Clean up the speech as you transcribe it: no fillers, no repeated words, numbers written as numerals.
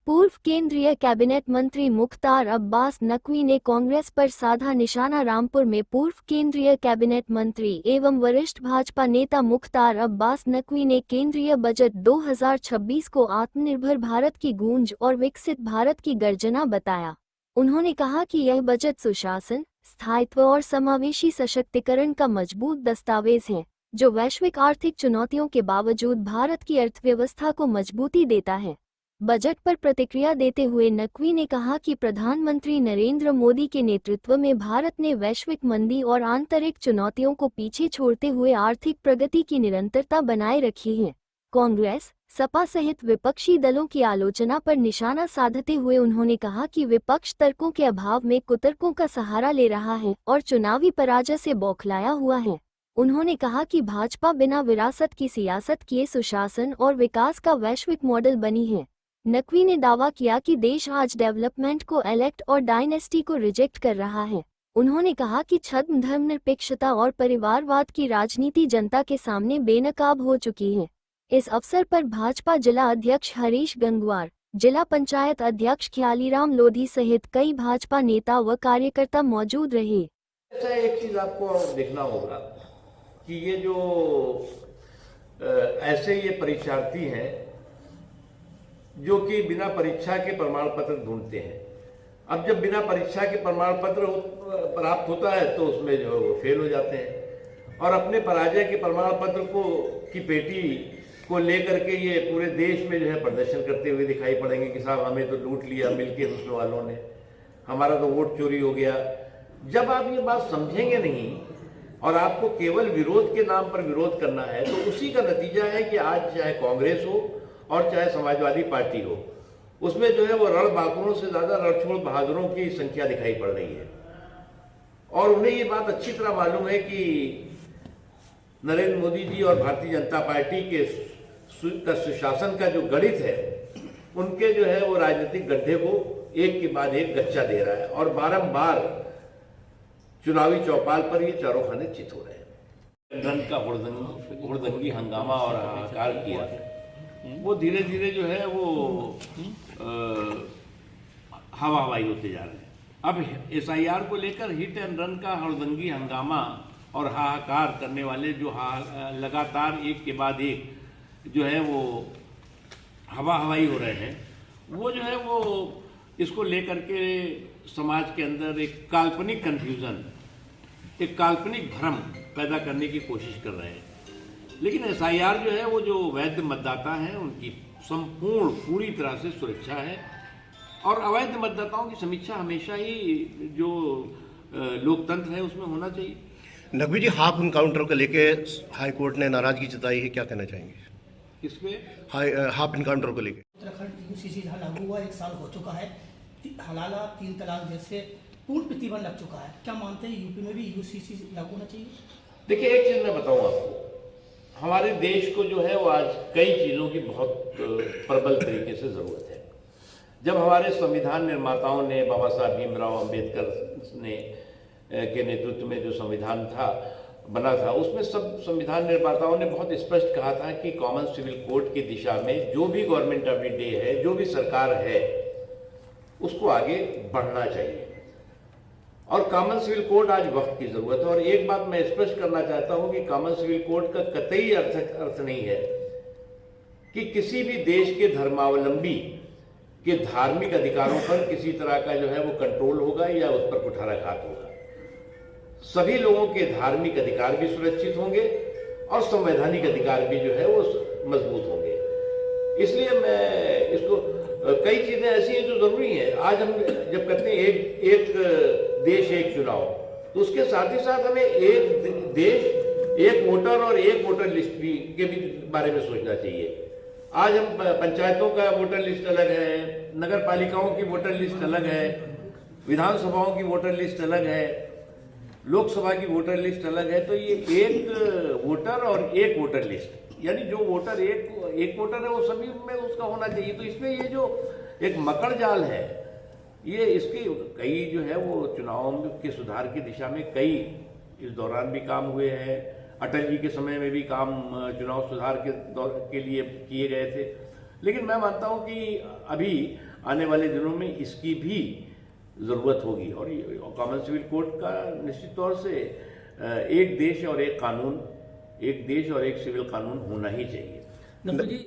पूर्व केंद्रीय कैबिनेट मंत्री मुख्तार अब्बास नकवी ने कांग्रेस पर साधा निशाना। रामपुर में पूर्व केंद्रीय कैबिनेट मंत्री एवं वरिष्ठ भाजपा नेता मुख्तार अब्बास नकवी ने केंद्रीय बजट 2026 को आत्मनिर्भर भारत की गूंज और विकसित भारत की गर्जना बताया। उन्होंने कहा कि यह बजट सुशासन, स्थायित्व और समावेशी सशक्तिकरण का मजबूत दस्तावेज है, जो वैश्विक आर्थिक चुनौतियों के बावजूद भारत की अर्थव्यवस्था को मजबूती देता है। बजट पर प्रतिक्रिया देते हुए नकवी ने कहा कि प्रधानमंत्री नरेंद्र मोदी के नेतृत्व में भारत ने वैश्विक मंदी और आंतरिक चुनौतियों को पीछे छोड़ते हुए आर्थिक प्रगति की निरंतरता बनाए रखी है। कांग्रेस, सपा सहित विपक्षी दलों की आलोचना पर निशाना साधते हुए उन्होंने कहा कि विपक्ष तर्कों के अभाव में कुतर्कों का सहारा ले रहा है और चुनावी पराजय से बौखलाया हुआ है। उन्होंने कहा कि भाजपा बिना विरासत की सियासत किए सुशासन और विकास का वैश्विक मॉडल बनी है। नकवी ने दावा किया कि देश आज डेवलपमेंट को इलेक्ट और डायनेस्टी को रिजेक्ट कर रहा है। उन्होंने कहा कि छद्म धर्मनिरपेक्षता और परिवारवाद की राजनीति जनता के सामने बेनकाब हो चुकी है। इस अवसर पर भाजपा जिला अध्यक्ष हरीश गंगवार, जिला पंचायत अध्यक्ष ख्यालीराम लोधी सहित कई भाजपा नेता व कार्यकर्ता मौजूद रहे। ऐसा एक चीज आपको देखना होगा कि ये जो ऐसे ये परीक्षार्थी हैं जो कि बिना परीक्षा के प्रमाण पत्र ढूंढते हैं। अब जब बिना परीक्षा के प्रमाण पत्र प्राप्त होता है तो उसमें जो है वो फेल हो जाते हैं और अपने पराजय के प्रमाण पत्र की पेटी को लेकर के ये पूरे देश में जो है प्रदर्शन करते हुए दिखाई पड़ेंगे कि साहब हमें तो लूट लिया मिलके दूसरे वालों ने, हमारा तो वोट चोरी हो गया। जब आप ये बात समझेंगे नहीं और आपको केवल विरोध के नाम पर विरोध करना है तो उसी का नतीजा है कि आज चाहे कांग्रेस हो और चाहे समाजवादी पार्टी हो, उसमें जो है वो रणबांकुरों से ज्यादा रणछोड़ बहादुरों की संख्या दिखाई पड़ रही है। और उन्हें ये बात अच्छी तरह मालूम है कि नरेंद्र मोदी जी और भारतीय जनता पार्टी के सुशासन का जो गणित है, उनके जो है वो राजनीतिक गड्ढे को एक के बाद एक गच्चा दे रहा है और बारंबार चुनावी चौपाल पर ये चारों खाने चित हो रहे हैं। रन का हुड़दंगी हंगामा और हाहाकार किया, वो धीरे धीरे जो है वो हवा हवाई होते जा रहे हैं। अब एसआईआर को लेकर हिट एंड रन का हुड़दंगी हंगामा और हाहाकार करने वाले जो लगातार एक के बाद एक जो है वो हवा हवाई हो रहे हैं, वो जो है वो इसको लेकर के समाज के अंदर एक काल्पनिक कन्फ्यूजन, एक काल्पनिक भ्रम पैदा करने की कोशिश कर रहे हैं। लेकिन एसआईआर जो है वो जो वैध मतदाता हैं उनकी संपूर्ण पूरी तरह से सुरक्षा है और अवैध मतदाताओं की समीक्षा हमेशा ही जो लोकतंत्र है उसमें होना चाहिए। नकवी जी, हाफ इनकाउंटर को लेके हाई कोर्ट ने नाराजगी जताई है, क्या कहना चाहेंगे? किसपे? हाफ इनकाउंटर को लेके उत्तराखंड यूसीसी जहाँ लागू हुआ 1 साल हो चुका है, हलाला 3 तलाक जैसे पूर्ण प्रतिबंध लग चुका है, क्या मानते हैं यूपी में भी यूसीसी लागू होना चाहिए? देखिए, एक चीज मैं बताऊं आपको, हमारे देश को जो है वो आज कई चीज़ों की बहुत प्रबल तरीके से ज़रूरत है। जब हमारे संविधान निर्माताओं ने, बाबा साहब भीमराव अंबेडकर ने के नेतृत्व में जो संविधान बना था, उसमें सब संविधान निर्माताओं ने बहुत स्पष्ट कहा था कि कॉमन सिविल कोड की दिशा में जो भी गवर्नमेंट ऑफ द डे है, जो भी सरकार है, उसको आगे बढ़ना चाहिए और कॉमन सिविल कोड आज वक्त की जरूरत है। और एक बात मैं स्पष्ट करना चाहता हूं कि कॉमन सिविल कोड का कतई अर्थ नहीं है कि किसी भी देश के धर्मावलंबी के धार्मिक अधिकारों पर किसी तरह का जो है वो कंट्रोल होगा या उस पर कुठाराघात होगा। सभी लोगों के धार्मिक अधिकार भी सुरक्षित होंगे और संवैधानिक अधिकार भी जो है वो मजबूत होंगे। इसलिए मैं इसको, कई चीजें ऐसी हैं जो जरूरी हैं। आज हम जब कहते हैं एक देश एक चुनाव, तो उसके साथ ही साथ हमें एक देश एक वोटर और एक वोटर लिस्ट के भी बारे में सोचना चाहिए। आज हम पंचायतों का वोटर लिस्ट अलग है, नगर पालिकाओं की वोटर लिस्ट अलग है, विधानसभाओं की वोटर लिस्ट अलग है, लोकसभा की वोटर लिस्ट अलग है। तो ये एक वोटर और एक वोटर लिस्ट, यानी जो वोटर एक वोटर है वो सभी में उसका होना चाहिए। तो इसमें ये जो एक मकड़ जाल है, ये इसकी कई जो है वो चुनावों के सुधार की दिशा में कई इस दौरान भी काम हुए हैं। अटल जी के समय में भी काम चुनाव सुधार के लिए किए गए थे। लेकिन मैं मानता हूं कि अभी आने वाले दिनों में इसकी भी ज़रूरत होगी। और कॉमन सिविल कोड का निश्चित तौर से एक देश और एक कानून, एक देश और एक सिविल कानून होना ही चाहिए। नब्बू जी